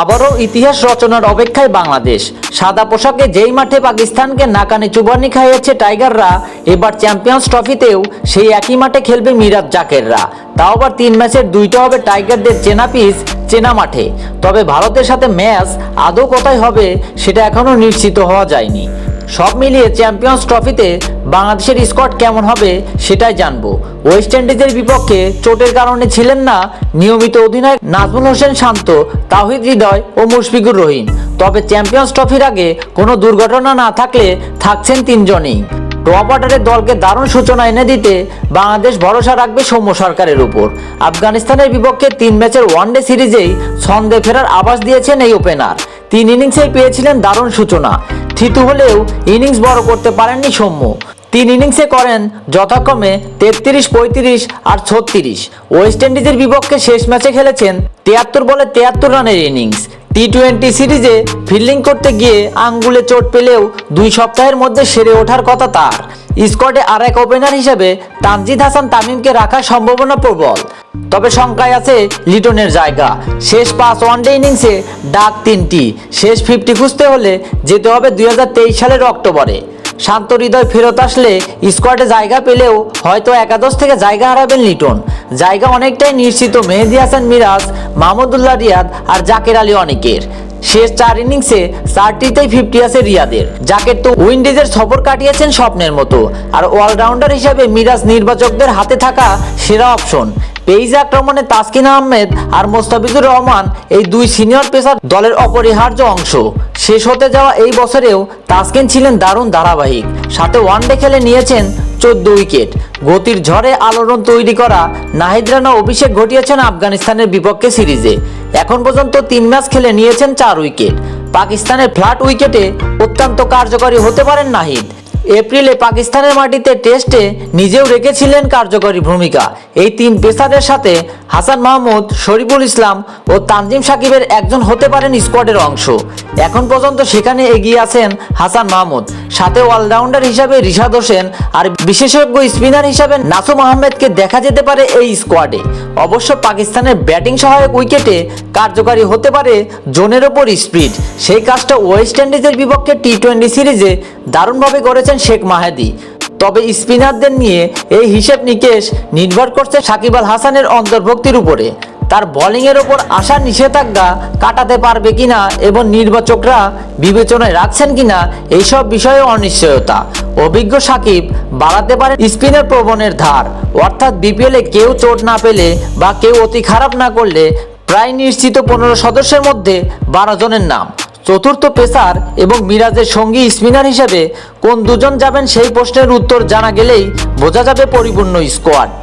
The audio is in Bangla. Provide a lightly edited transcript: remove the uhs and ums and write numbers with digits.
আবারও ইতিহাস রচনার অপেক্ষায় বাংলাদেশ। সাদা পোশাকে যেই মাঠে পাকিস্তানকে নাকানি চুবানি খাইয়েছে টাইগাররা, এবার চ্যাম্পিয়ন্স ট্রফিতেও সেই একই মাঠে খেলবে মিরাজ জাকেররা। তাও আবার 3 ম্যাচের 2টা হবে টাইগারদের চেনা পিচ, চেনা মাঠে। তবে ভারতের সাথে ম্যাচ আদৌ কোথায় হবে সেটা এখনও নিশ্চিত হওয়া যায়নি। সব মিলিয়ে চ্যাম্পিয়ন্স ট্রফিতে বাংলাদেশের স্কোয়াড কেমন হবে সেটাই জানবো। ওয়েস্ট ইন্ডিজের বিপক্ষে চোটের কারণে ছিলেন না নিয়মিত অধিনায়ক নাজমুল হোসেন শান্ত, তাওহিদ হৃদয় ও মুশফিকুর রহিম। তবে চ্যাম্পিয়ন্স ট্রফির আগে কোনো দুর্ঘটনা না থাকলে থাকছেন 3 জনই। টপ অর্ডারের দলকে দারুণ সূচনা এনে দিতে বাংলাদেশ ভরসা রাখবে সৌম্য সরকারের উপর। আফগানিস্তানের বিপক্ষে 3 ম্যাচের ওয়ানডে সিরিজেই ছন্দে ফেরার আভাস দিয়েছেন এই ওপেনার। 3 ইনিংসেই পেয়েছিলেন দারুণ সূচনা। থিতু হলেও ইনিংস বড় করতে পারেননি সৌম্য। 3 ইনিংসে করেন যথাক্রমে 33, 35 আর 36। ওয়েস্ট ইন্ডিজের বিপক্ষে শেষ ম্যাচে খেলেছেন 73 বলে 73 রানের ইনিংস। টি-20 সিরিজে ফিল্ডিং করতে গিয়ে আঙ্গুলে চোট পেলেও 2 সপ্তাহের মধ্যে সেরে ওঠার কথা তার। স্কোয়াডে আর এক ওপেনার হিসেবে তানজিদ হাসান তামিমকে রাখার সম্ভাবনা প্রবল। তবে শঙ্কায় আছে লিটনের জায়গা। শেষ 5 ওয়ানডে ইনিংসে ডাক 3টি। শেষ 50 খুঁজতে হলে যেতে হবে 2023 সালের অক্টোবরে। শান্ত হৃদয় ফেরত আসলে স্কোয়াডে জায়গা পেলেও হয়তো একাদশ থেকে জায়গা হারাবেন লিটন। জায়গা অনেকটাই নিশ্চিত মেহেদী হাসান মিরাজ, মাহমুদুল্লাহ রিয়াদ আর জাকের আলী অনেকের। শেষ 4 ইনিংসে 4টিতেই 50 আছে রিয়াদের। জাকের তো উইন্ডিজের সফর কাটিয়েছেন স্বপ্নের মতো। আর অলরাউন্ডার হিসেবে মিরাজ নির্বাচকদের হাতে থাকা সেরা অপশন। পেস আক্রমণে তাসকিন আহমেদ আর মোস্তাফিজুর রহমান, এই 2 সিনিয়র পেসার দলের অপরিহার্য অংশ। শেষ হতে যাওয়া এই বছরেও তাসকিন ছিলেন দারুণ ধারাবাহিক। সাথে ওয়ানডে খেলে নিয়েছেন 14 উইকেট। গতির ঝড়ে আলোড়ন তৈরি করা নাহিদ রানা অভিষেক ঘটিয়েছেন আফগানিস্তানের বিপক্ষে সিরিজে। এখন পর্যন্ত 3 ম্যাচ খেলে নিয়েছেন 4 উইকেট। পাকিস্তানের ফ্ল্যাট উইকেটে অত্যন্ত কার্যকরী হতে পারেন নাহিদ। এপ্রিলে পাকিস্তানের মাটিতে টেস্টে নিজেও রেখেছিলেন কার্যকরী ভূমিকা। এই 3 পেসারের সাথে হাসান মাহমুদ, শরীফুল ইসলাম ও তানজিম সাকিবের একজন হতে পারেন স্কোয়াডের অংশ। এখন পর্যন্ত সেখানে এগিয়ে আছেন হাসান মাহমুদ। সাথে অলরাউন্ডার হিসাবে রিশাদ হোসেন আর বিশেষজ্ঞ স্পিনার হিসাবে নাসুম আহমেদকে দেখা যেতে পারে এই স্কোয়াডে। অবশ্য পাকিস্তানের ব্যাটিং সহায়ক উইকেটে কার্যকরী হতে পারে জোনের ওপর স্পিড। সেই কাজটা ওয়েস্ট ইন্ডিজের বিপক্ষে টি-20 সিরিজে দারুণভাবে করেছেন শেখ মাহেদী। তবে স্পিনারদের নিয়ে এই হিসেব নিকেশ নির্ভর করছে সাকিব আল হাসানের অন্তর্ভুক্তির উপরে। তার বোলিংয়ের ওপর আশা নিষেধাজ্ঞা কাটাতে পারবে কিনা এবং নির্বাচকরা বিবেচনায় রাখছেন কিনা, এইসব বিষয়ে অনিশ্চয়তা। অভিজ্ঞ সাকিব বাড়াতে পারেন স্পিনার প্রবণের ধার। অর্থাৎ বিপিএলে কেউ চোট না পেলে বা কেউ অতি খারাপ না করলে প্রায় নিশ্চিত 15 সদস্যের মধ্যে 12 জনের নাম। চতুর্থ পেসার এবং মিরাজের সঙ্গী স্পিনার হিসেবে কোন 2 জন যাবেন সেই প্রশ্নের উত্তর জানা গেলেই বোঝা যাবে পরিপূর্ণ স্কোয়াড।